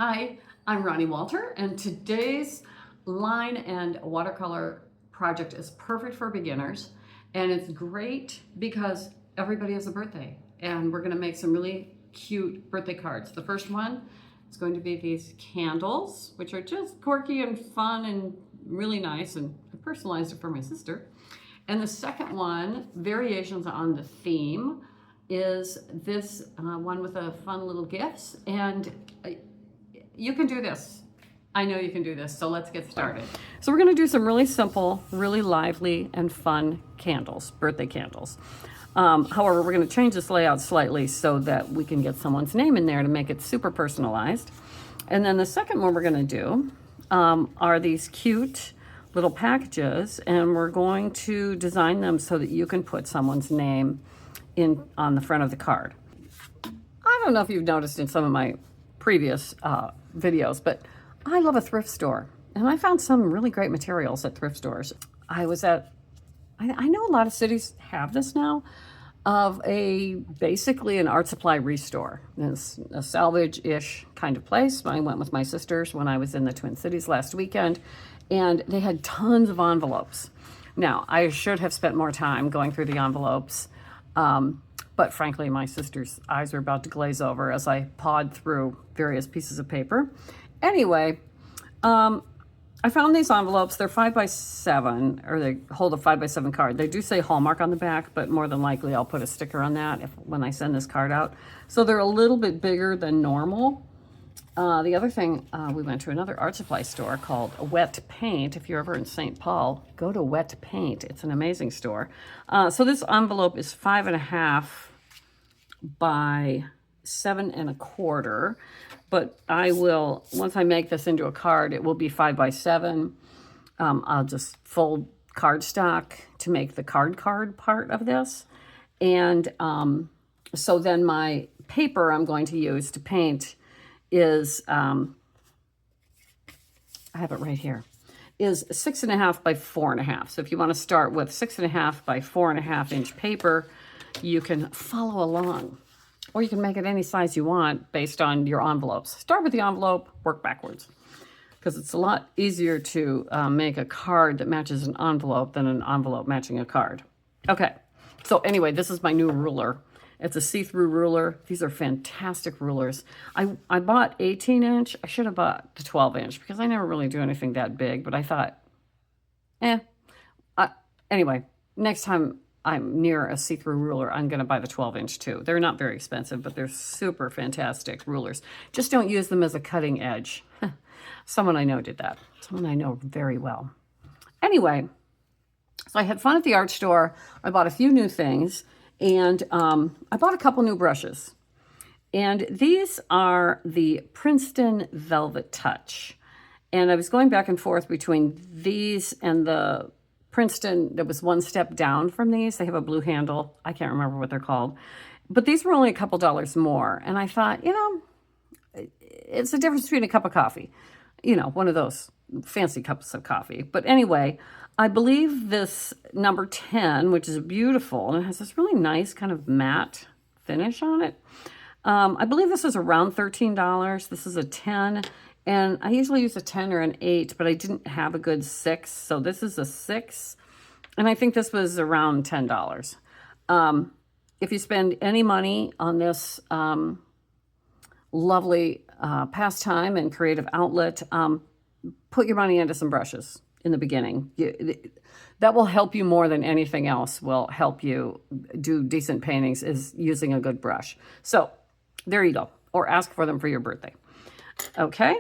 Hi, I'm Ronnie Walter, and today's line and watercolor project is perfect for beginners, and it's great because everybody has a birthday, and we're going to make some really cute birthday cards. The first one is going to be these candles, which are just quirky and fun and really nice, and I personalized it for my sister. And the second one, variations on the theme, is this one with a fun little gifts, and you can do this. I know you can do this, so let's get started. So we're gonna do some really simple, really lively and fun candles, birthday candles. However, we're gonna change this layout slightly so that we can get someone's name in there to make it super personalized. And then the second one we're gonna do are these cute little packages, and we're going to design them so that you can put someone's name in on the front of the card. I don't know if you've noticed in some of my previous videos, but I love a thrift store, and I found some really great materials at thrift stores. I know a lot of cities have this now, of basically an art supply restore. It's a salvage-ish kind of place. I went with my sisters when I was in the Twin Cities last weekend, and they had tons of envelopes. Now, I should have spent more time going through the envelopes, but frankly, my sister's eyes were about to glaze over as I pawed through various pieces of paper. Anyway, I found these envelopes. They're 5x7, or they hold a 5x7 card. They do say Hallmark on the back, but more than likely I'll put a sticker on that when I send this card out. So they're a little bit bigger than normal. The other thing, we went to another art supply store called Wet Paint. If you're ever in St. Paul, go to Wet Paint. It's an amazing store. So this envelope is 5.5 by 7.25, but I will, once I make this into a card, it will be 5x7. I'll just fold cardstock to make the card part of this. And so then my paper I'm going to use to paint is, I have it right here, is 6.5 by 4.5. So if you want to start with 6.5 by 4.5 inch paper, you can follow along, or you can make it any size you want based on your envelopes. Start with the envelope, work backwards, because it's a lot easier to make a card that matches an envelope than an envelope matching a card. Okay, so anyway, this is my new ruler. It's a see-through ruler. These are fantastic rulers. I bought 18 inch. I should have bought the 12 inch because I never really do anything that big, but I thought, anyway, next time I'm near a see-through ruler, I'm gonna buy the 12 inch too. They're not very expensive, but they're super fantastic rulers. Just don't use them as a cutting edge. Someone I know did that. Someone I know very well. Anyway, so I had fun at the art store. I bought a few new things. And I bought a couple new brushes. And these are the Princeton Velvet Touch. And I was going back and forth between these and the Princeton that was one step down from these. They have a blue handle. I can't remember what they're called. But these were only a couple dollars more. And I thought, it's the difference between a cup of coffee. One of those fancy cups of coffee. But anyway, I believe this number 10, which is beautiful, and it has this really nice kind of matte finish on it. I believe this is around $13. This is a 10, and I usually use a 10 or an 8, but I didn't have a good 6, so this is a 6, and I think this was around $10. If you spend any money on this lovely pastime and creative outlet, put your money into some brushes in the beginning. That will help you more than anything else will help you do decent paintings, is using a good brush. So there you go. Or ask for them for your birthday. Okay.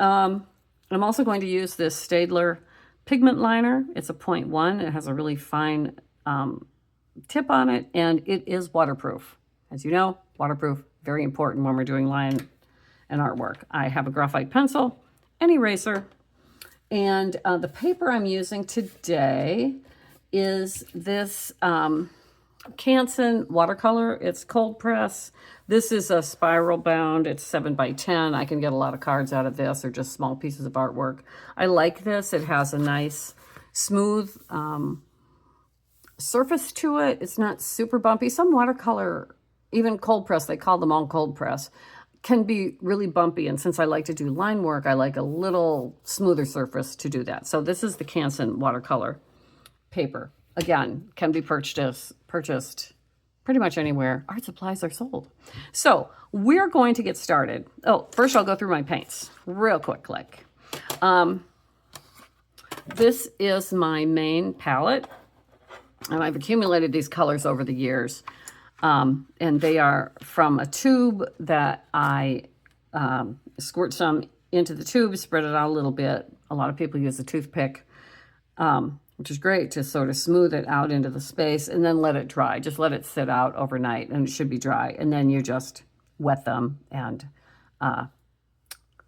I'm also going to use this Staedtler pigment liner. It's a 0.1. It has a really fine tip on it, and it is waterproof. As you know, waterproof, very important when we're doing line and artwork. I have a graphite pencil, an eraser, and the paper I'm using today is this Canson watercolor. It's cold press. This is a spiral bound. It's 7x10. I can get a lot of cards out of this, or just small pieces of artwork. I like this. It has a nice smooth surface to it. It's not super bumpy. Some watercolor, even cold press, they call them all cold press, can be really bumpy. And since I like to do line work, I like a little smoother surface to do that. So this is the Canson watercolor paper. Again, can be purchased pretty much anywhere art supplies are sold. So we're going to get started. Oh, first I'll go through my paints real quick. This is my main palette, and I've accumulated these colors over the years. And they are from a tube that I squirt some into the tube, spread it out a little bit. A lot of people use a toothpick, which is great to sort of smooth it out into the space and then let it dry. Just let it sit out overnight and it should be dry. And then you just wet them and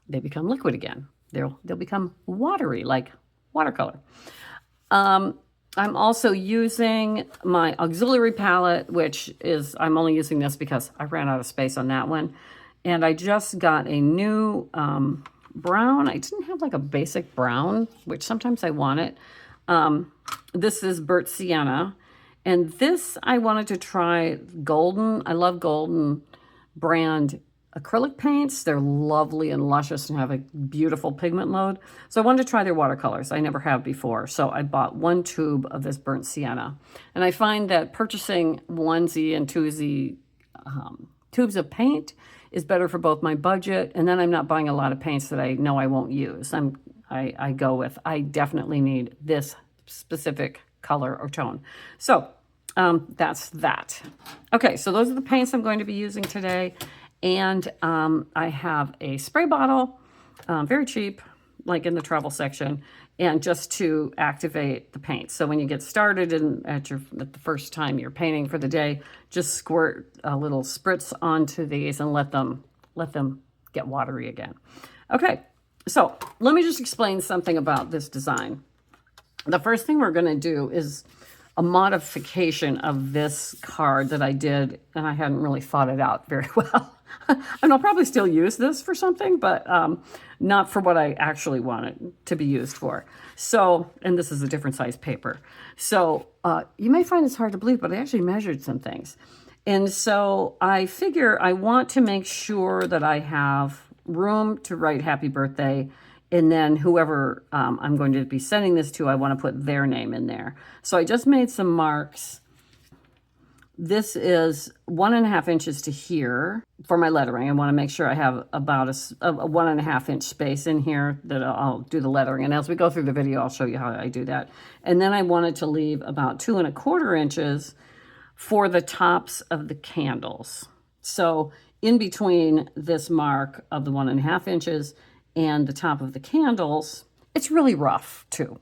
they become liquid again. They'll become watery like watercolor. I'm also using my auxiliary palette, which is, I'm only using this because I ran out of space on that one. And I just got a new brown. I didn't have like a basic brown, which sometimes I want it. This is Burnt Sienna. And this, I wanted to try golden. I love golden brand acrylic paints. They're lovely and luscious and have a beautiful pigment load. So I wanted to try their watercolors. I never have before. So I bought one tube of this Burnt Sienna. And I find that purchasing onesie and twosie tubes of paint is better for both my budget, and then I'm not buying a lot of paints that I know I won't use. I go with, I definitely need this specific color or tone. So that's that. Okay, so those are the paints I'm going to be using today. And I have a spray bottle, very cheap, like in the travel section, and just to activate the paint. So when you get started and at the first time you're painting for the day, just squirt a little spritz onto these and let them get watery again. Okay, so let me just explain something about this design. The first thing we're going to do is a modification of this card that I did, and I hadn't really thought it out very well. And I'll probably still use this for something, but not for what I actually want it to be used for. So, and this is a different size paper. So you may find it's hard to believe, but I actually measured some things. And so I figure I want to make sure that I have room to write happy birthday. And then whoever I'm going to be sending this to, I want to put their name in there. So I just made some marks. This is 1.5 inches to here for my lettering. I want to make sure I have about a 1.5 inch space in here that I'll do the lettering. And as we go through the video, I'll show you how I do that. And then I wanted to leave about 2.25 inches for the tops of the candles. So in between this mark of the 1.5 inches and the top of the candles, it's really rough too.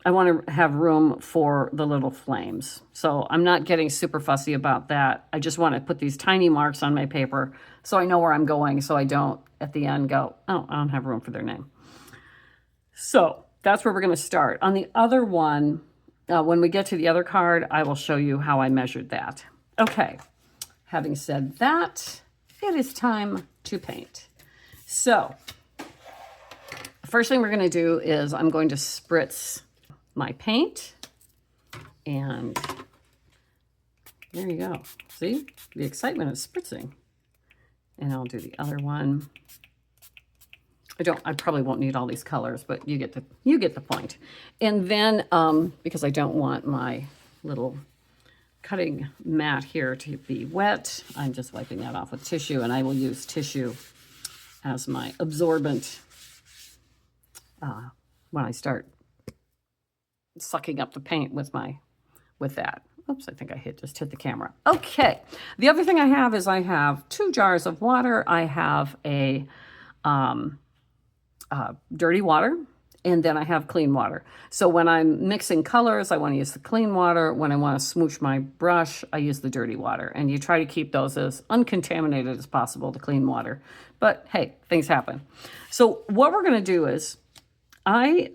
I want to have room for the little flames. So I'm not getting super fussy about that. I just want to put these tiny marks on my paper so I know where I'm going, so I don't at the end go, oh, I don't have room for their name. So that's where we're going to start. On the other one, when we get to the other card, I will show you how I measured that. Okay, having said that, it is time to paint. So first thing we're going to do is I'm going to spritz my paint, and there you go. See the excitement of spritzing. And I'll do the other one. I probably won't need all these colors, but you get the point. And then because I don't want my little cutting mat here to be wet, I'm just wiping that off with tissue, and I will use tissue as my absorbent when I start sucking up the paint with that. Oops, I think I just hit the camera. Okay. The other thing I have is I have 2 jars of water. I have a dirty water, and then I have clean water. So when I'm mixing colors, I want to use the clean water. When I want to smoosh my brush, I use the dirty water. And you try to keep those as uncontaminated as possible, the clean water. But hey, things happen. So what we're going to do is I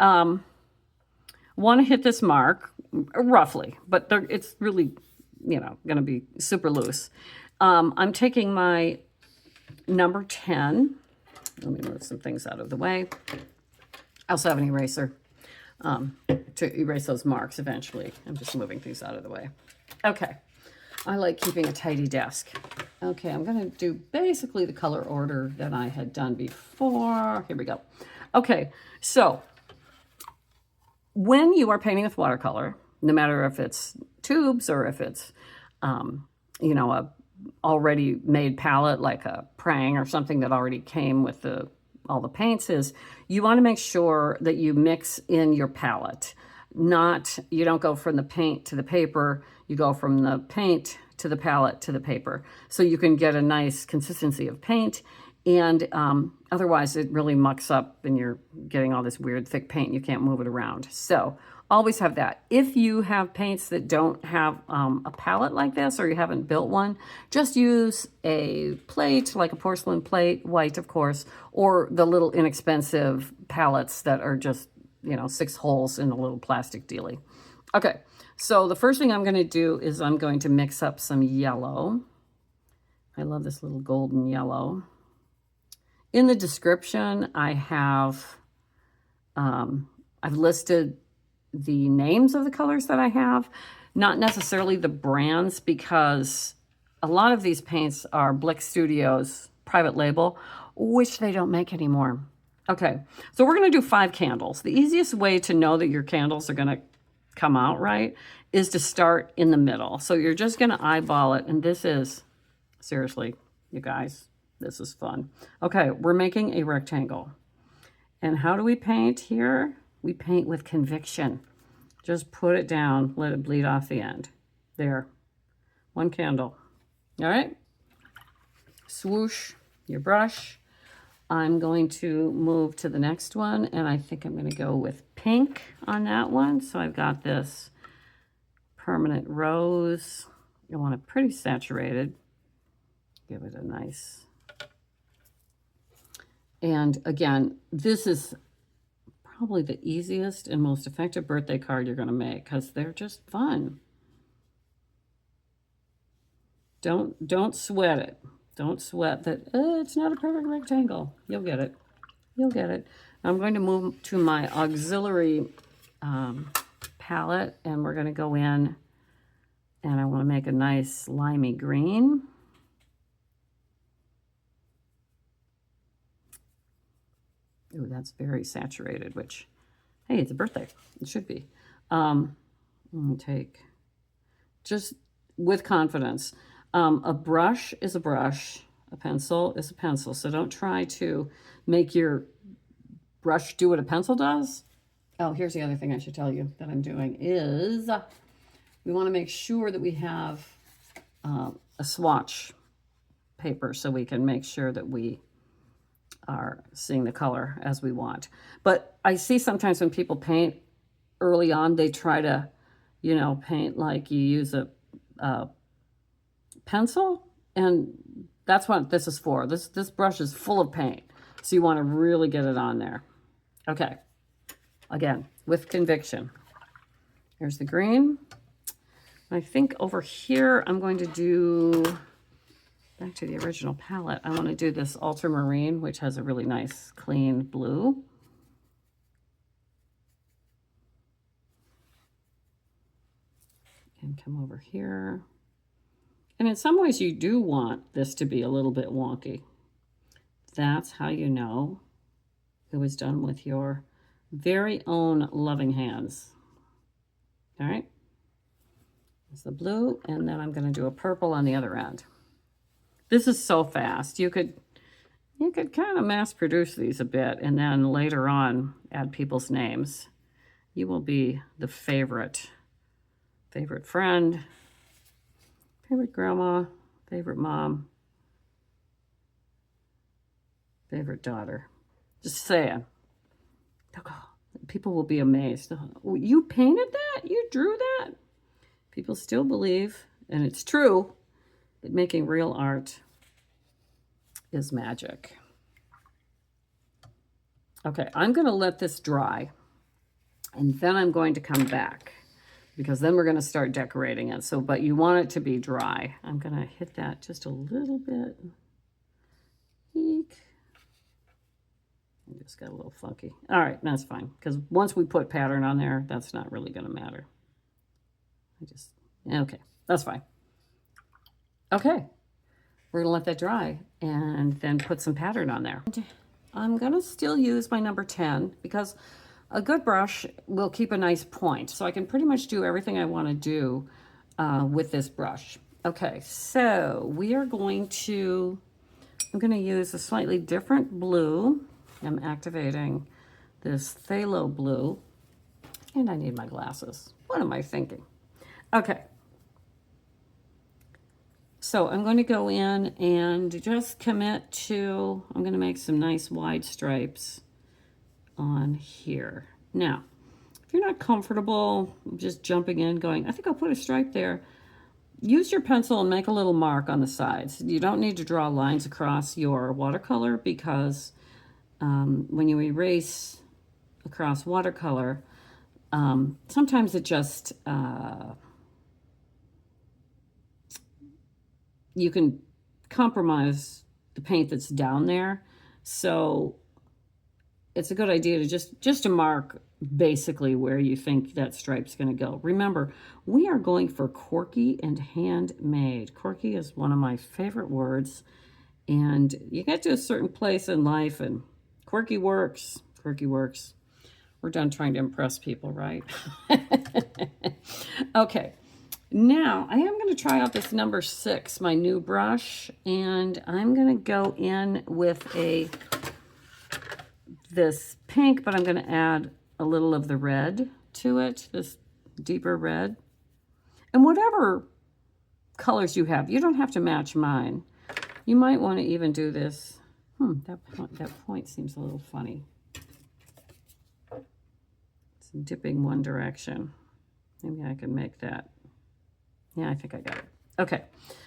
want to hit this mark roughly, but it's really, going to be super loose. I'm taking my number 10. Let me move some things out of the way. I also have an eraser to erase those marks eventually. I'm just moving things out of the way. Okay. I like keeping a tidy desk. Okay, I'm going to do basically the color order that I had done before. Here we go. Okay, so when you are painting with watercolor, no matter if it's tubes or if it's, you know, a already made palette like a Prang or something that already came with all the paints, is you want to make sure that you mix in your palette. You don't go from the paint to the paper, you go from the paint to the palette to the paper. So you can get a nice consistency of paint, and otherwise it really mucks up and you're getting all this weird thick paint and you can't move it around. So always have that. If you have paints that don't have a palette like this, or you haven't built one, just use a plate, like a porcelain plate, white of course, or the little inexpensive palettes that are just, you know, 6 holes in a little plastic dealie. Okay, so the first thing I'm going to do is I'm going to mix up some yellow. I love this little golden yellow. In the description, I have, I've listed the names of the colors that I have, not necessarily the brands, because a lot of these paints are Blick Studios private label, which they don't make anymore. Okay, so we're going to do 5 candles. The easiest way to know that your candles are going to come out right is to start in the middle. So you're just going to eyeball it, and this is, seriously, you guys, this is fun. Okay, we're making a rectangle. And how do we paint here? We paint with conviction. Just put it down, let it bleed off the end. There, 1 candle. All right, swoosh your brush. I'm going to move to the next one, and I think I'm going to go with pink on that one. So I've got this permanent rose. I want it pretty saturated. Give it a nice. And again, this is probably the easiest and most effective birthday card you're going to make, because they're just fun. Don't sweat it. Don't sweat that it's not a perfect rectangle. You'll get it. You'll get it. I'm going to move to my auxiliary palette, and we're going to go in, and I want to make a nice slimy green. Ooh, that's very saturated, which, hey, it's a birthday. It should be. Let me take, just with confidence. A brush is a brush. A pencil is a pencil. So don't try to make your brush do what a pencil does. Oh, here's the other thing I should tell you that I'm doing is we want to make sure that we have a swatch paper so we can make sure that we are seeing the color as we want. But I see sometimes when people paint early on, they try to, you know, paint like you use a pencil, and that's what this is for. This brush is full of paint, so you want to really get it on there. Okay, again, with conviction. Here's the green. I think over here I'm going to do, back to the original palette, I want to do this ultramarine, which has a really nice clean blue. And come over here. And in some ways you do want this to be a little bit wonky. That's how you know it was done with your very own loving hands. All right. There's the blue, and then I'm going to do a purple on the other end. This is so fast. You could kind of mass produce these a bit, and then later on add people's names. You will be the favorite friend, favorite grandma, favorite mom, favorite daughter. Just saying. People will be amazed. Oh, you painted that? You drew that? People still believe, and it's true, that making real art is magic. Okay, I'm going to let this dry, and then I'm going to come back, because then we're going to start decorating it. So, but you want it to be dry. I'm going to hit that just a little bit. Eek. I just got a little funky. All right, that's fine, because once we put pattern on there, that's not really going to matter. Okay, that's fine. Okay, we're gonna let that dry and then put some pattern on there. I'm gonna still use my number 10 because a good brush will keep a nice point. So I can pretty much do everything I wanna do with this brush. Okay, so we are going to, I'm gonna use a slightly different blue. I'm activating this phthalo blue, and I need my glasses. What am I thinking? Okay. So I'm going to go in and just commit to, I'm going to make some nice wide stripes on here. Now, if you're not comfortable just jumping in going, I think I'll put a stripe there, use your pencil and make a little mark on the sides. You don't need to draw lines across your watercolor because when you erase across watercolor, sometimes it just, you can compromise the paint that's down there. So it's a good idea to just to mark basically where you think that stripe's going to go. Remember, we are going for quirky and handmade. Quirky is one of my favorite words. And you get to a certain place in life and quirky works. Quirky works. We're done trying to impress people, right? Okay. Now, I am going to try out this number 6, my new brush, and I'm going to go in with this pink, but I'm going to add a little of the red to it, this deeper red. And whatever colors you have, you don't have to match mine. You might want to even do this. That point seems a little funny. It's dipping one direction. Maybe I can make that. Yeah, I think I got it. Okay,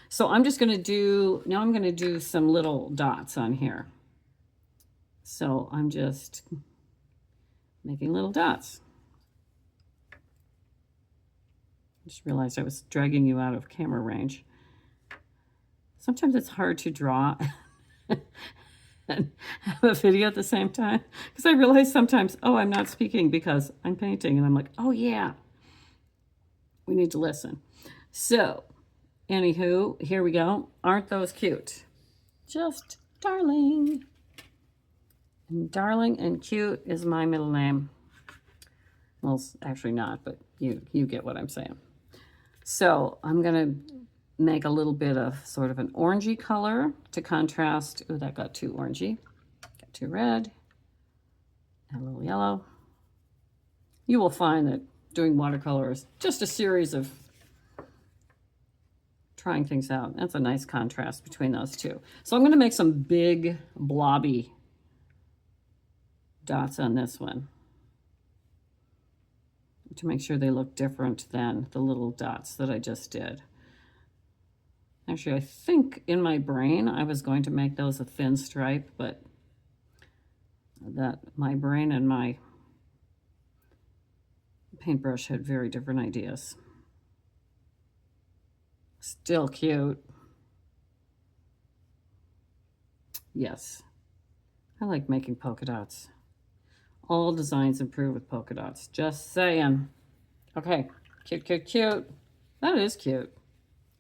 so I'm just going to do, now I'm going to do some little dots on here. So I'm just making little dots. I just realized I was dragging you out of camera range. Sometimes it's hard to draw and have a video at the same time because I realize sometimes, oh, I'm not speaking because I'm painting, and I'm like, oh yeah, we need to listen. So, anywho, here we go. Aren't those cute? Just darling. And darling and cute is my middle name. Well, it's actually not, but you get what I'm saying. So, I'm going to make a little bit of sort of an orangey color to contrast. Oh, that got too orangey. Got too red. And a little yellow. You will find that doing watercolor is just a series of trying things out. That's a nice contrast between those two. So I'm going to make some big blobby dots on this one to make sure they look different than the little dots that I just did. Actually, I think in my brain I was going to make those a thin stripe, but that my brain and my paintbrush had very different ideas. Still cute. Yes. I like making polka dots. All designs improve with polka dots. Just saying. Okay. Cute, cute, cute. That is cute.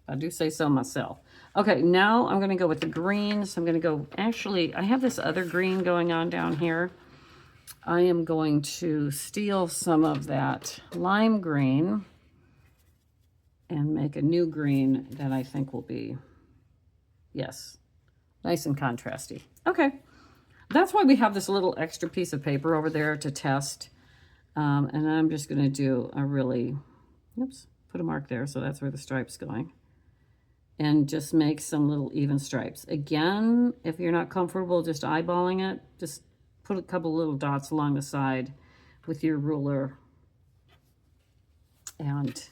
I do say so myself. Okay, now I'm going to go with the green. So I'm going to go, actually, I have this other green going on down here. I am going to steal some of that lime green and make a new green that I think will be, yes, nice and contrasty. Okay, that's why we have this little extra piece of paper over there to test. And I'm just going to do a really, oops, put a mark there, so that's where the stripe's going. And just make some little even stripes. Again, if you're not comfortable just eyeballing it, just put a couple little dots along the side with your ruler and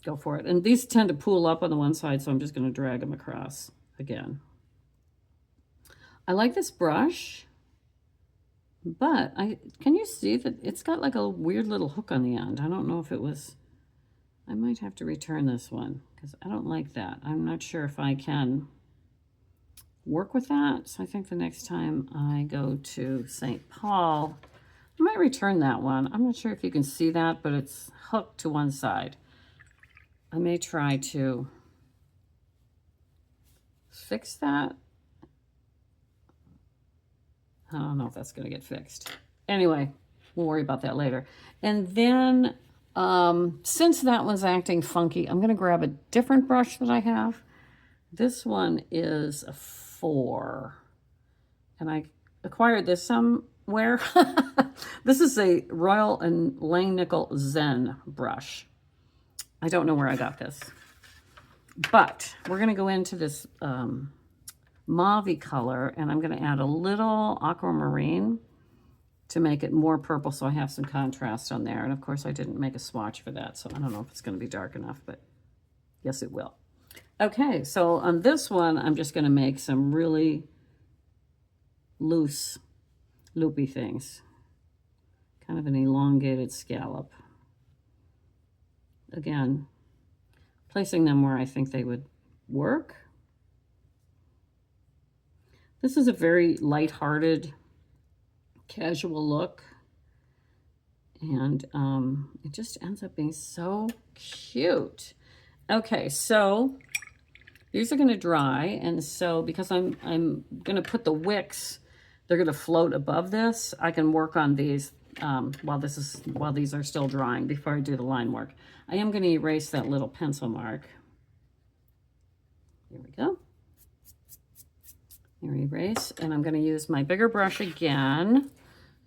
go for it. And these tend to pool up on the one side, so I'm just going to drag them across again. I like this brush, but can you see that it's got like a weird little hook on the end? I don't know if it was, I might have to return this one because I don't like that. I'm not sure if I can work with that. So I think the next time I go to St. Paul, I might return that one. I'm not sure if you can see that, but it's hooked to one side. I may try to fix that. I don't know if that's going to get fixed. Anyway, we'll worry about that later. And then, since that one's acting funky, I'm going to grab a different brush that I have. This one is a 4. And I acquired this somewhere. This is a Royal and Langnickel Zen brush. I don't know where I got this. But we're going to go into this mauve color, and I'm going to add a little aquamarine to make it more purple, so I have some contrast on there. And of course I didn't make a swatch for that, so I don't know if it's going to be dark enough, but yes it will. Okay, so on this one I'm just going to make some really loose loopy things, kind of an elongated scallop. Again, placing them where I think they would work. This is a very light-hearted, casual look, and it just ends up being so cute. Okay, so these are going to dry, and so because I'm going to put the wicks, they're going to float above this. I can work on these while these are still drying before I do the line work. I am going to erase that little pencil mark. Here we go. Erase, and I'm going to use my bigger brush again.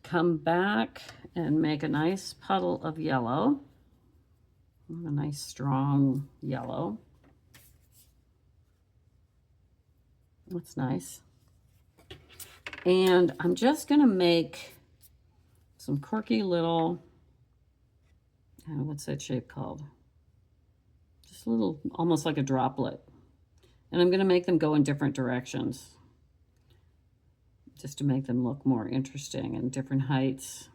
Come back and make a nice puddle of yellow. A nice strong yellow. That's nice. And I'm just going to make some quirky little, what's that shape called? Just a little, almost like a droplet. And I'm going to make them go in different directions, just to make them look more interesting and different heights.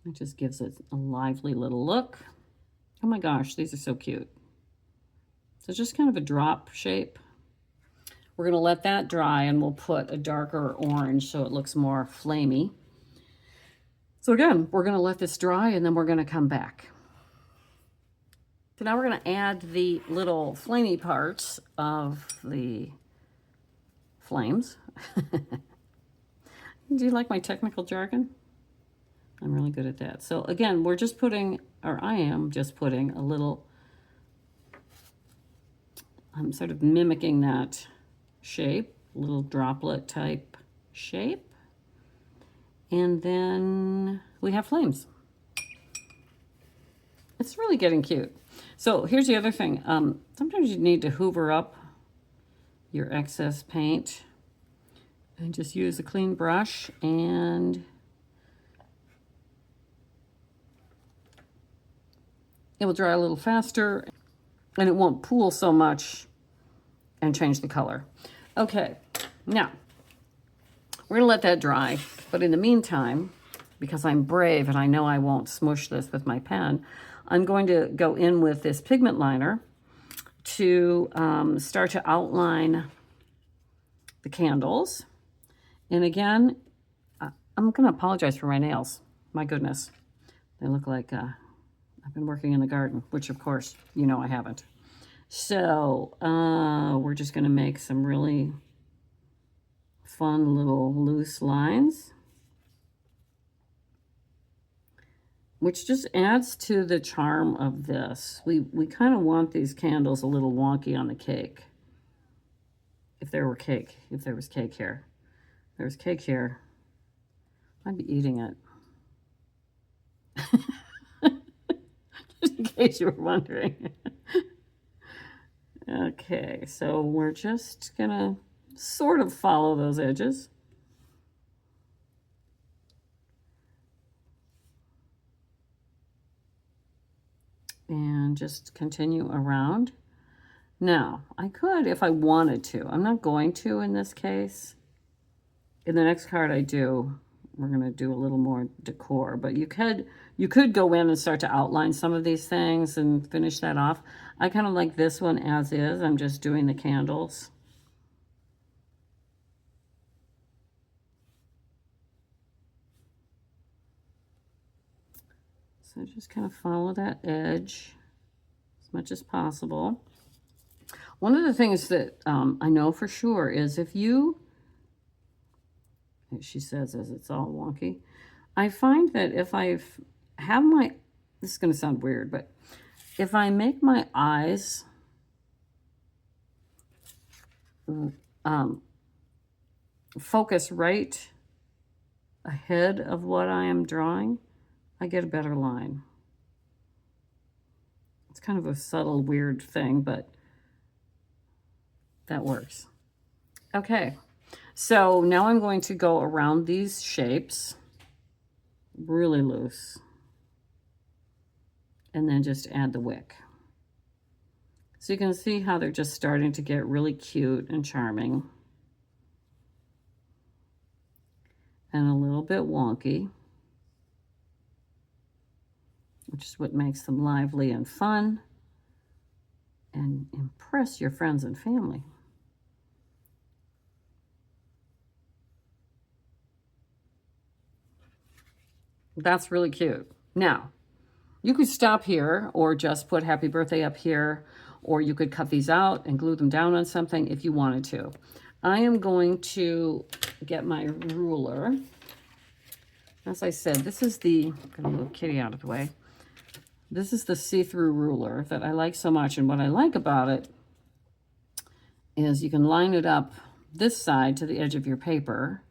It just gives it a lively little look. Oh my gosh, these are so cute. So just kind of a drop shape. We're going to let that dry, and we'll put a darker orange so it looks more flamey. So again, we're going to let this dry, and then we're going to come back. So now we're going to add the little flamey parts of the flames. Do you like my technical jargon? I'm really good at that. So again, we're just putting, or I am just putting a little, I'm sort of mimicking that shape, little droplet type shape. And then we have flames. It's really getting cute. So here's the other thing. Sometimes you need to hoover up your excess paint and just use a clean brush, and it will dry a little faster and it won't pool so much and change the color. Okay, now we're gonna let that dry, but in the meantime, because I'm brave and I know I won't smush this with my pen, I'm going to go in with this pigment liner to start to outline the candles. And again, I'm going to apologize for my nails. My goodness, they look like I've been working in the garden, which of course, you know I haven't. So we're just going to make some really fun little loose lines, which just adds to the charm of this. We kind of want these candles a little wonky on the cake. If there was cake here. If there was cake here, I'd be eating it. Just in case you were wondering. Okay, so we're just gonna sort of follow those edges. And just continue around. Now, I could if I wanted to. I'm not going to in this case. In the next card I do, we're going to do a little more decor, but you could go in and start to outline some of these things and finish that off. I kind of like this one as is. I'm just doing the candles. So just kind of follow that edge as much as possible. One of the things that I know for sure is if you, she says as it's all wonky, I find that if I have my, this is going to sound weird, but if I make my eyes focus right ahead of what I am drawing, I get a better line. It's kind of a subtle, weird thing, but that works. Okay, so now I'm going to go around these shapes really loose and then just add the wick. So you can see how they're just starting to get really cute and charming and a little bit wonky, which is what makes them lively and fun and impress your friends and family. That's really cute. Now, you could stop here or just put happy birthday up here, or you could cut these out and glue them down on something if you wanted to. I am going to get my ruler. As I said, this is the, I'm gonna move Kitty out of the way. This is the see-through ruler that I like so much, and what I like about it is you can line it up this side to the edge of your paper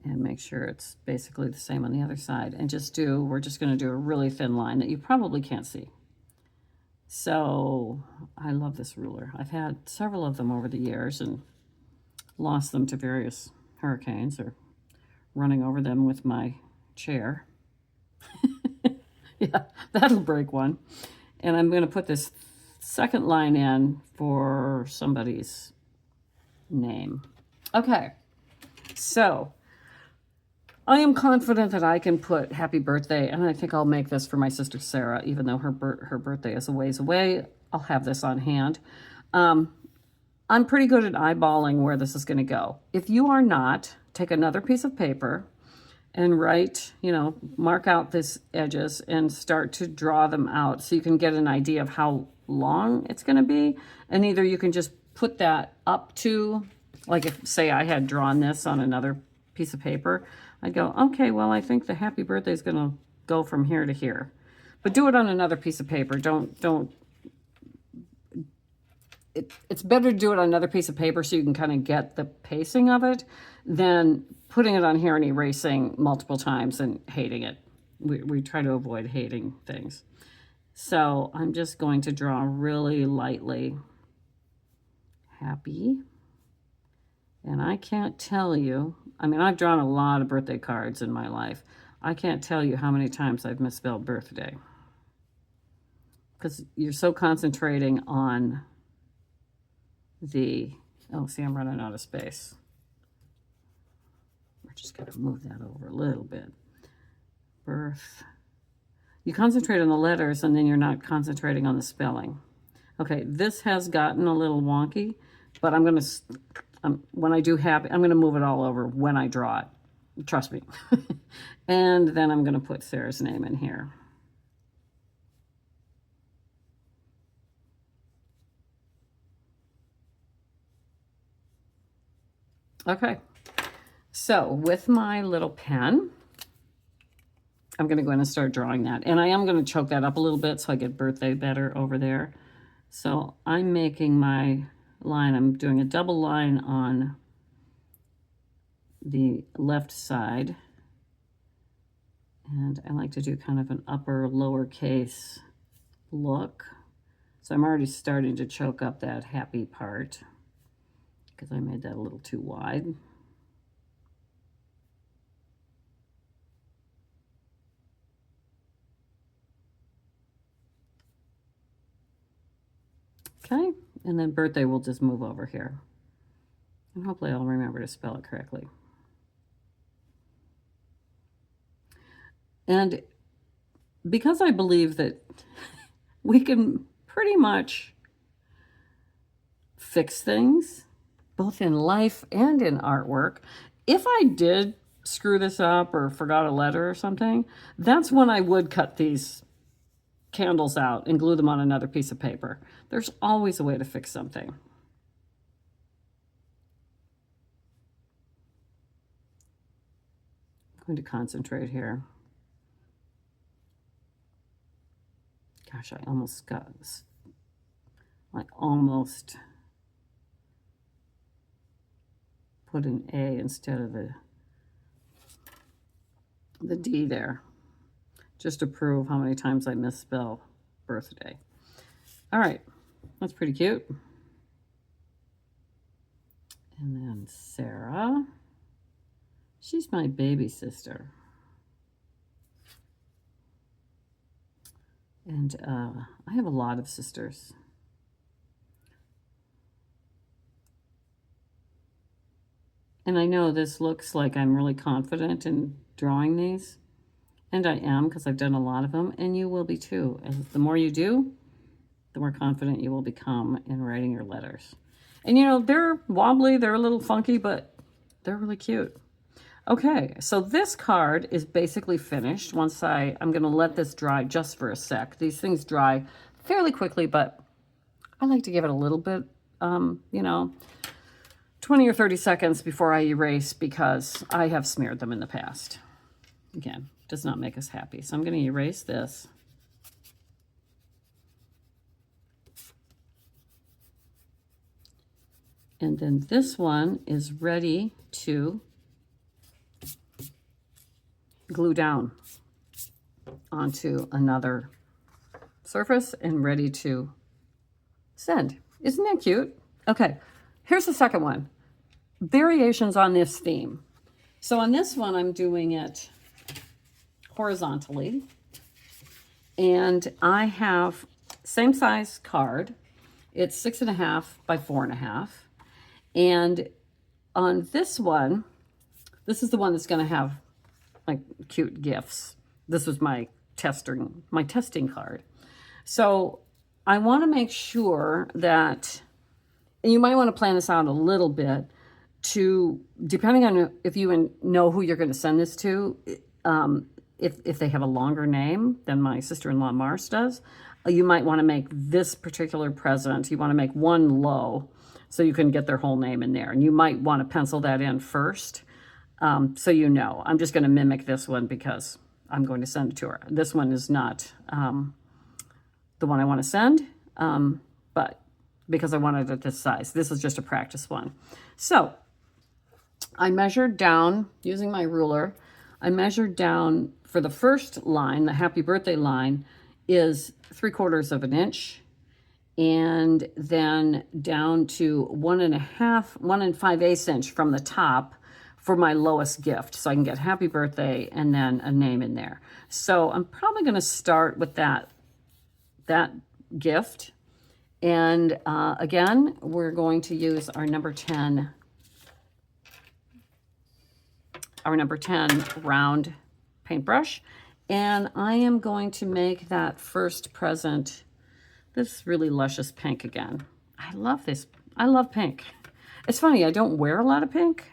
and make sure it's basically the same on the other side, and just do, we're just going to do a really thin line that you probably can't see. So I love this ruler. I've had several of them over the years and lost them to various hurricanes or running over them with my chair. Yeah, that'll break one. And I'm going to put this second line in for somebody's name. Okay, so I am confident that I can put happy birthday, and I think I'll make this for my sister Sarah, even though her birthday is a ways away. I'll have this on hand. I'm pretty good at eyeballing where this is going to go. If you are not, take another piece of paper and write, you know, mark out these edges and start to draw them out so you can get an idea of how long it's going to be. And either you can just put that up to, like if, say I had drawn this on another piece of paper, I'd go, okay, well, I think the happy birthday is going to go from here to here. But do it on another piece of paper. It's better to do it on another piece of paper so you can kind of get the pacing of it than putting it on here and erasing multiple times and hating it. We try to avoid hating things. So I'm just going to draw really lightly. Happy. And I can't tell you, I mean, I've drawn a lot of birthday cards in my life. I can't tell you how many times I've misspelled birthday. Because you're so concentrating on the, oh, see, I'm running out of space. We're just going to move that over a little bit. Birth. You concentrate on the letters and then you're not concentrating on the spelling. Okay, this has gotten a little wonky, but I'm going to, when I do happy, I'm going to move it all over when I draw it. Trust me. And then I'm going to put Sarah's name in here. Okay, so with my little pen, I'm going to go in and start drawing that. And I am going to choke that up a little bit so I get birthday better over there. So I'm making my line. I'm doing a double line on the left side. And I like to do kind of an upper lowercase look. So I'm already starting to choke up that happy part because I made that a little too wide. Okay, and then birthday will just move over here. And hopefully I'll remember to spell it correctly. And because I believe that we can pretty much fix things, both in life and in artwork, if I did screw this up or forgot a letter or something, that's when I would cut these candles out and glue them on another piece of paper. There's always a way to fix something. I'm going to concentrate here. Gosh, I almost got this. I almost put an A instead of the D there, just to prove how many times I misspell birthday. All right, that's pretty cute. And then Sarah, she's my baby sister. And I have a lot of sisters. And I know this looks like I'm really confident in drawing these. And I am, because I've done a lot of them, and you will be too. And the more you do, the more confident you will become in writing your letters. And you know, they're wobbly, they're a little funky, but they're really cute. Okay, so this card is basically finished. Once I'm gonna let this dry just for a sec. These things dry fairly quickly, but I like to give it a little bit, you know, 20 or 30 seconds before I erase, because I have smeared them in the past. Again, does not make us happy. So I'm going to erase this. And then this one is ready to glue down onto another surface and ready to send. Isn't that cute? Okay, here's the second one. Variations on this theme. So on this one, I'm doing it horizontally, and I have same size card. It's 6.5 by 4.5, and on this one, this is the one that's going to have like cute gifts. This was my testing card. So I want to make sure that, and you might want to plan this out a little bit, to, depending on if you know who you're going to send this to, if they have a longer name than my sister-in-law Mars does, you might want to make this particular present, you want to make one low so you can get their whole name in there. And you might want to pencil that in first, so you know. I'm just going to mimic this one because I'm going to send it to her. This one is not the one I want to send, but because I wanted it this size. This is just a practice one. So I measured down using my ruler. I measured down for the first line, the happy birthday line, is 3/4 of an inch. And then down to 1 5/8 inch from the top for my lowest gift. So I can get happy birthday and then a name in there. So I'm probably going to start with that gift. And again, we're going to use our number 10 round paintbrush. And I am going to make that first present this really luscious pink again. I love this. I love pink. It's funny, I don't wear a lot of pink,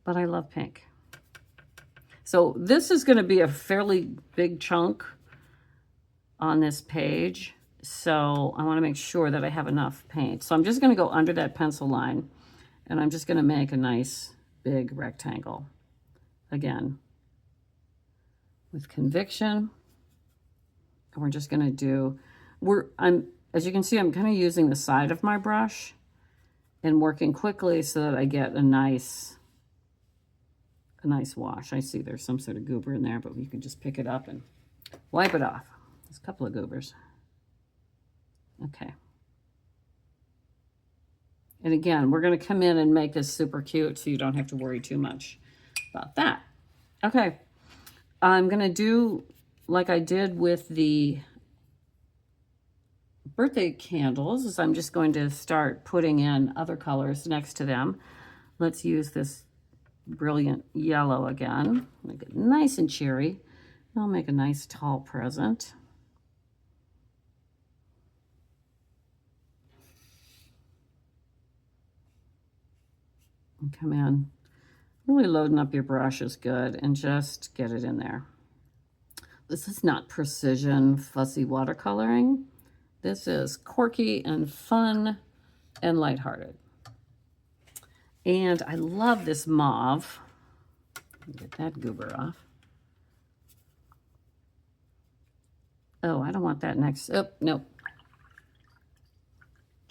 but I love pink. So this is going to be a fairly big chunk on this page. So I want to make sure that I have enough paint. So I'm just going to go under that pencil line, and I'm just going to make a nice big rectangle. Again, with conviction. And we're just going to do, as you can see, I'm kind of using the side of my brush and working quickly so that I get a nice wash. I see there's some sort of goober in there, but you can just pick it up and wipe it off. There's a couple of goobers. Okay. And again, we're going to come in and make this super cute so you don't have to worry too much about that. Okay. I'm going to do like I did with the birthday candles, is I'm just going to start putting in other colors next to them. Let's use this brilliant yellow again. Make it nice and cheery. I'll make a nice tall present. And come in Really loading up your brush is good, and just get it in there. This is not precision fussy watercoloring. This is quirky and fun and lighthearted. And I love this mauve. Get that goober off. Oh, I don't want that next. Oh, nope.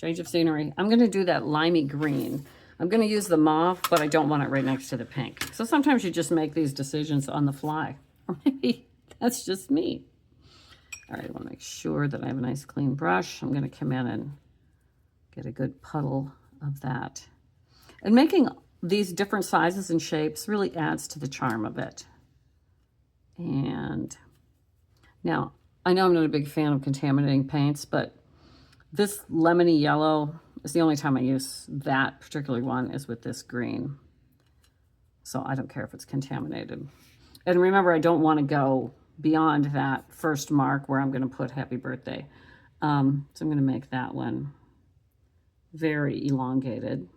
Change of scenery. I'm going to do that limey green. I'm going to use the mauve, but I don't want it right next to the pink. So sometimes you just make these decisions on the fly. Or maybe that's just me. All right, I want to make sure that I have a nice clean brush. I'm going to come in and get a good puddle of that. And making these different sizes and shapes really adds to the charm of it. And now, I know I'm not a big fan of contaminating paints, but this lemony yellow is the only time I use that particular one is with this green. So I don't care if it's contaminated. And remember, I don't want to go beyond that first mark where I'm going to put happy birthday. So I'm going to make that one very elongated.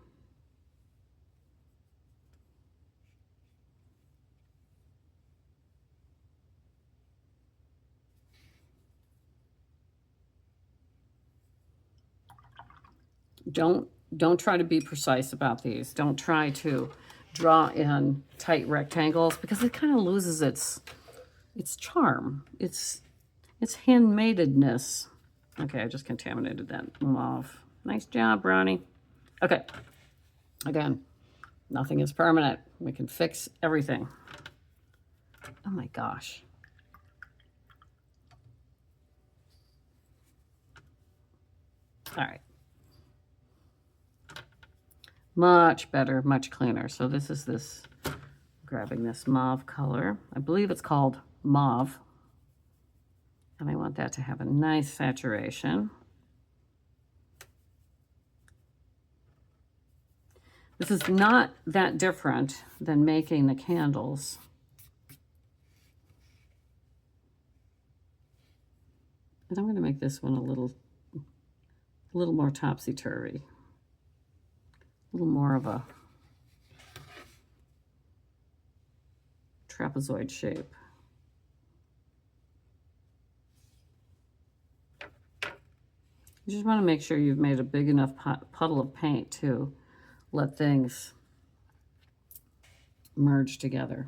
Don't try to be precise about these. Don't try to draw in tight rectangles because it kind of loses its charm. Its handmaidedness. Okay, I just contaminated that mauve. Nice job, Ronnie. Okay. Again, nothing is permanent. We can fix everything. Oh my gosh. All right. Much better, much cleaner. So this is this, grabbing this mauve color. I believe it's called mauve. And I want that to have a nice saturation. This is not that different than making the candles. And I'm going to make this one a little more topsy-turvy. A little more of a trapezoid shape. You just want to make sure you've made a big enough puddle of paint to let things merge together.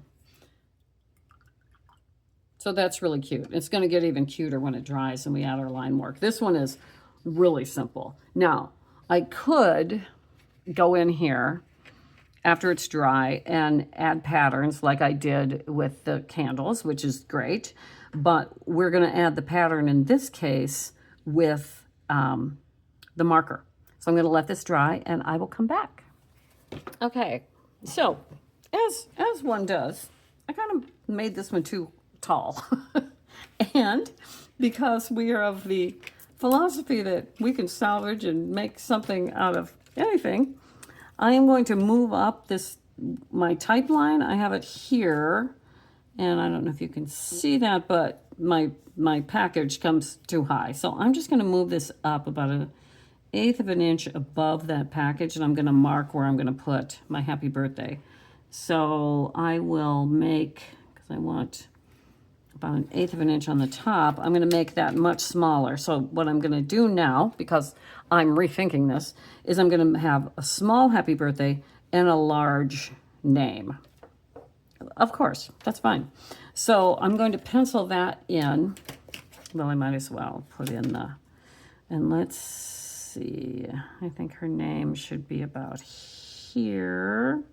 So that's really cute. It's going to get even cuter when it dries and we add our line work. This one is really simple. Now, I could go in here after it's dry and add patterns like I did with the candles, which is great. But we're going to add the pattern in this case with the marker. So I'm going to let this dry and I will come back. Okay, so as one does, I kind of made this one too tall. And because we are of the philosophy that we can salvage and make something out of anything, I am going to move up my type line. I have it here, and I don't know if you can see that, but my package comes too high. So I'm just going to move this up about 1/8 of an inch above that package, and I'm going to mark where I'm going to put my happy birthday. So I will make, because I want about 1/8 of an inch on the top, I'm going to make that much smaller. So what I'm going to do now, because I'm rethinking this, is I'm going to have a small happy birthday and a large name. Of course, that's fine. So I'm going to pencil that in. Well, I might as well put in and let's see, I think her name should be about here.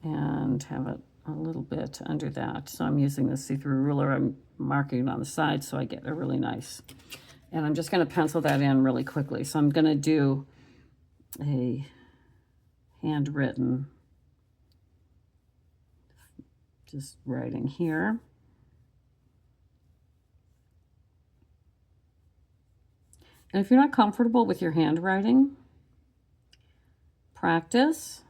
And have it a little bit under that. So I'm using the see-through ruler. I'm marking it on the side so I get a really nice. And I'm just going to pencil that in really quickly. So I'm going to do a handwritten, just writing here. And if you're not comfortable with your handwriting, practice.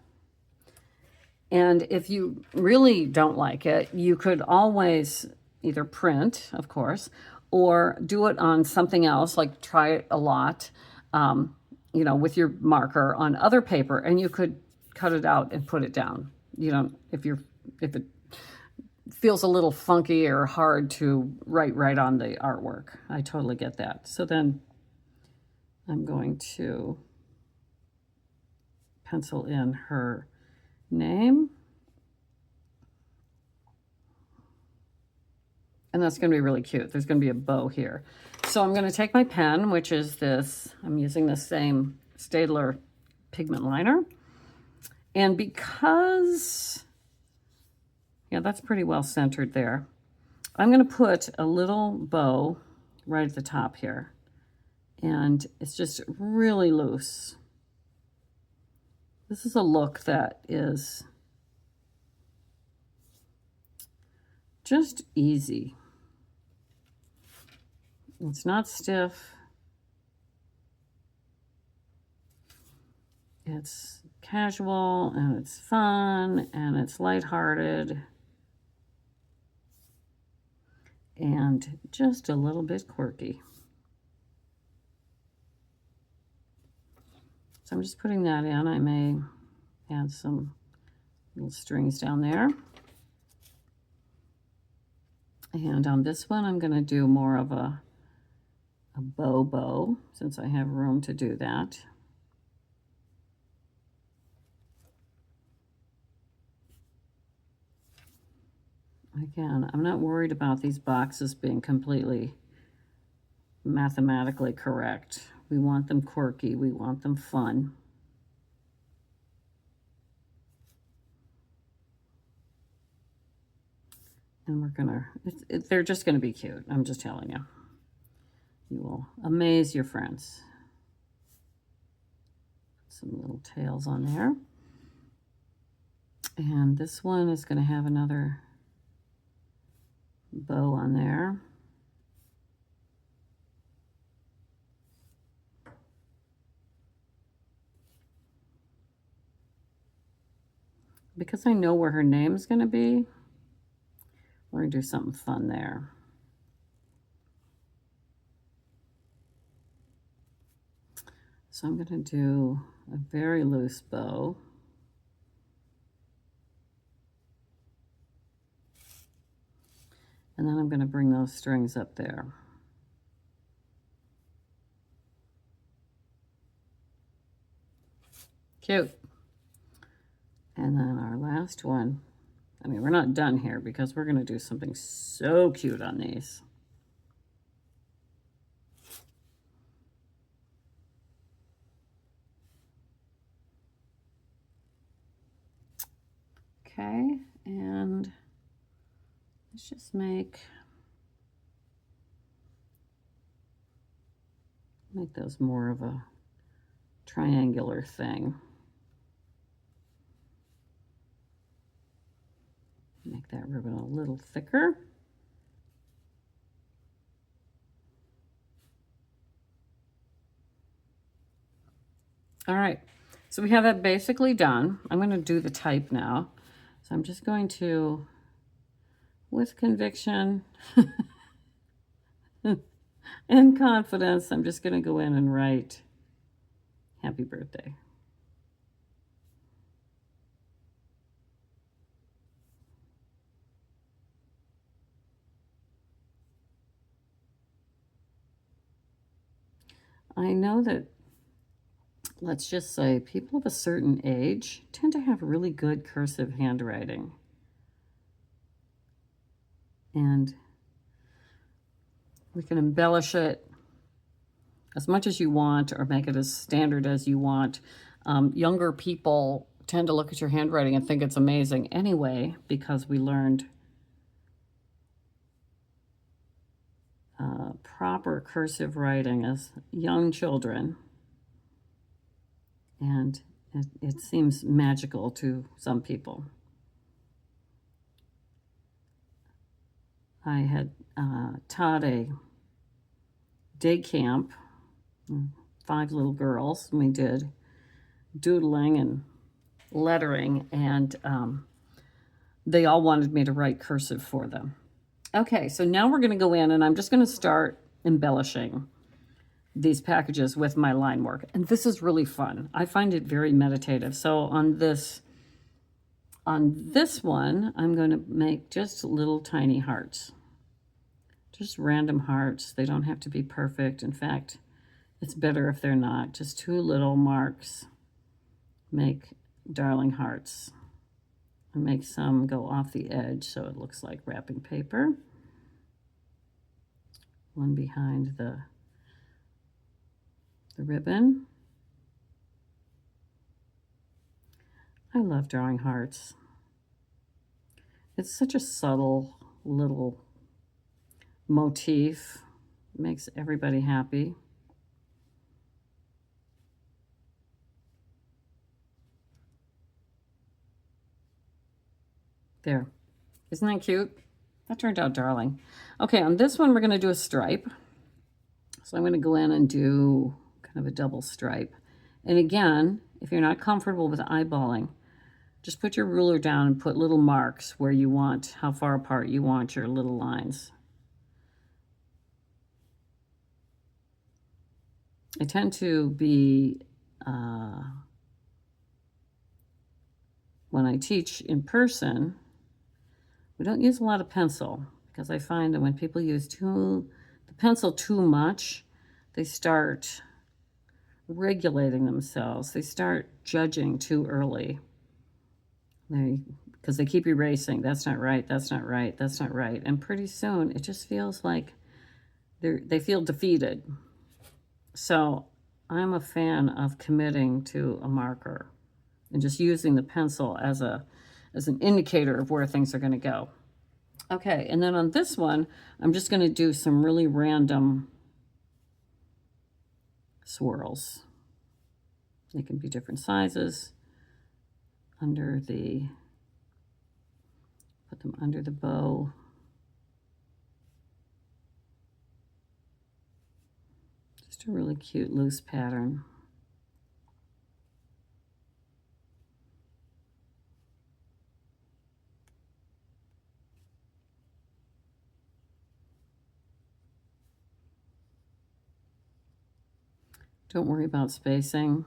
And if you really don't like it, you could always either print, of course, or do it on something else, like try it a lot, with your marker on other paper. And you could cut it out and put it down. You don't, if it feels a little funky or hard to write right on the artwork. I totally get that. So then I'm going to pencil in her name. And that's going to be really cute. There's going to be a bow here. So I'm going to take my pen, which is this. I'm using the same Staedtler pigment liner. And because, yeah, that's pretty well centered there, I'm going to put a little bow right at the top here. And it's just really loose. This is a look that is just easy. It's not stiff. It's casual and it's fun and it's lighthearted and just a little bit quirky. So I'm just putting that in. I may add some little strings down there. And on this one, I'm going to do more of a bow, since I have room to do that. Again, I'm not worried about these boxes being completely mathematically correct. We want them quirky. We want them fun. And we're gonna, they're just gonna be cute. I'm just telling you. You will amaze your friends. Some little tails on there. And this one is gonna have another bow on there. Because I know where her name's gonna be, we're gonna do something fun there. So I'm gonna do a very loose bow. And then I'm gonna bring those strings up there. Cute. And then our last one, I mean, we're not done here because we're gonna do something so cute on these. Okay, and let's just make those more of a triangular thing. Make that ribbon a little thicker. All right, so we have that basically done. I'm going to do the type now. So I'm just going to, with conviction and confidence, I'm just going to go in and write happy birthday. I know that, let's just say, people of a certain age tend to have really good cursive handwriting. And we can embellish it as much as you want or make it as standard as you want. Younger people tend to look at your handwriting and think it's amazing anyway, because we learned proper cursive writing as young children. And it seems magical to some people. I had taught a day camp, 5 little girls, and we did doodling and lettering, and they all wanted me to write cursive for them. Okay, so now we're going to go in and I'm just going to start embellishing these packages with my line work. And this is really fun. I find it very meditative. So on this one, I'm going to make just little tiny hearts. Just random hearts. They don't have to be perfect. In fact, it's better if they're not. Just 2 little marks. Make darling hearts. And make some go off the edge so it looks like wrapping paper. One behind the ribbon. I love drawing hearts. It's such a subtle little motif. It makes everybody happy. There. Isn't that cute? That turned out darling. Okay, on this one we're going to do a stripe. So I'm going to go in and do kind of a double stripe. And again, if you're not comfortable with eyeballing, just put your ruler down and put little marks where you want, how far apart you want your little lines. I tend to be, when I teach in person, we don't use a lot of pencil because I find that when people use the pencil too much, they start regulating themselves. They start judging too early. Because they keep erasing. That's not right. That's not right. That's not right. And pretty soon, it just feels like they feel defeated. So I'm a fan of committing to a marker and just using the pencil as an indicator of where things are going to go. Okay, and then on this one, I'm just going to do some really random swirls. They can be different sizes. Put them under the bow. Just a really cute loose pattern. Don't worry about spacing.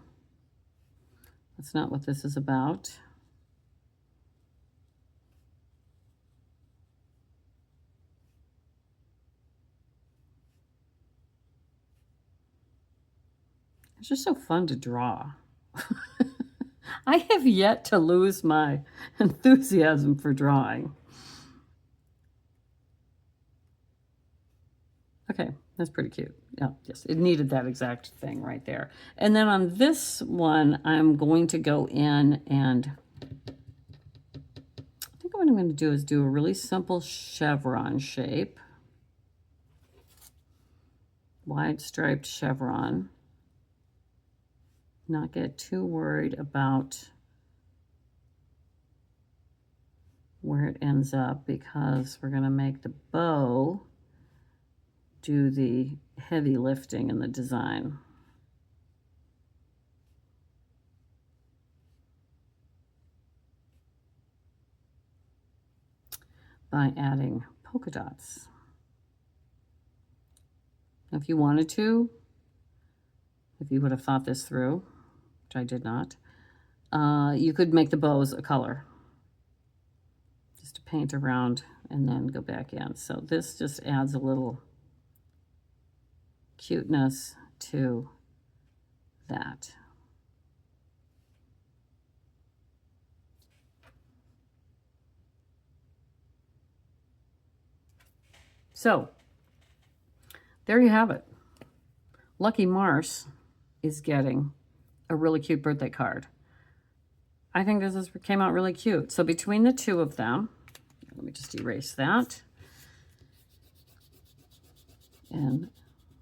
That's not what this is about. It's just so fun to draw. I have yet to lose my enthusiasm for drawing. Okay, that's pretty cute. Yeah, yes, it needed that exact thing right there. And then on this one, I'm going to go in and I think what I'm going to do is do a really simple chevron shape. Wide striped chevron. Not get too worried about where it ends up because we're going to make the bow do the heavy lifting in the design. By adding polka dots. If you wanted to, if you would have thought this through, which I did not, you could make the bows a color. Just to paint around and then go back in. So this just adds a little cuteness to that. So there you have it. Lucky Mars is getting a really cute birthday card. I think this came out really cute. So between the two of them, let me just erase that and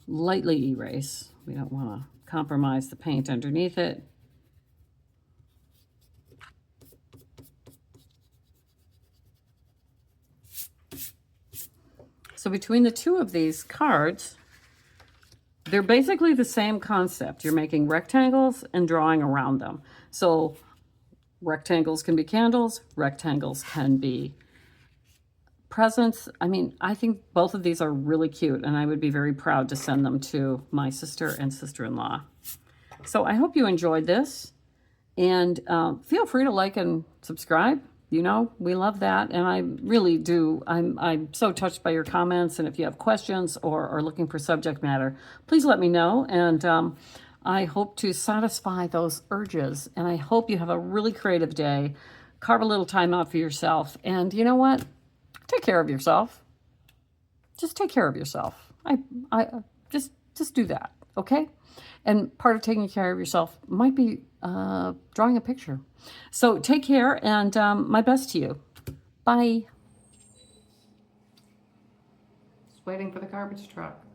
lightly erase. We don't want to compromise the paint underneath it. So between the two of these cards, they're basically the same concept. You're making rectangles and drawing around them. So rectangles can be candles, rectangles can be presents, I mean, I think both of these are really cute, and I would be very proud to send them to my sister and sister-in-law. So I hope you enjoyed this, and feel free to like and subscribe. You know, we love that, and I really do. I'm so touched by your comments, and if you have questions or are looking for subject matter, please let me know, and I hope to satisfy those urges, and I hope you have a really creative day. Carve a little time out for yourself, and you know what? Take care of yourself. Just take care of yourself. I just do that, okay? And part of taking care of yourself might be drawing a picture. So take care, and my best to you. Bye. Just waiting for the garbage truck.